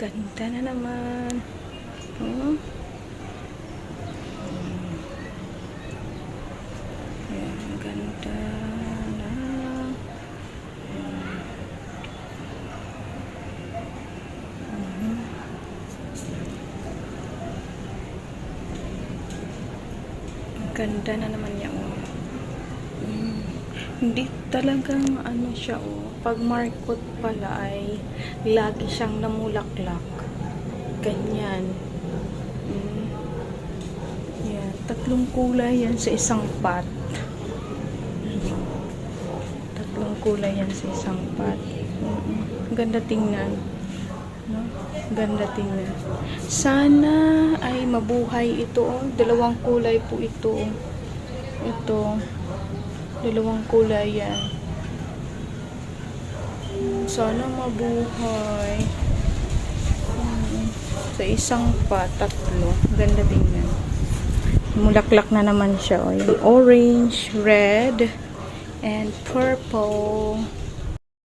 Ganda na naman. Oh. Ayan, ganda na. Ganda na naman niya, oh. Hindi talagang ano siya, oh. Pag markot pala ay lagi siyang namulaklak. Ganyan. Yan. 3 kulay yan sa isang pot. 3 kulay yan sa isang pot. Ganda tingnan. No? Ganda tingnan. Sana ay mabuhay ito. 2 kulay po ito. Ito. 2 kulay yan. Sana mabuhay. Sa isang pa, 3. Ganda tingnan. Mulaklak na naman siya. O, yung orange, red, and purple.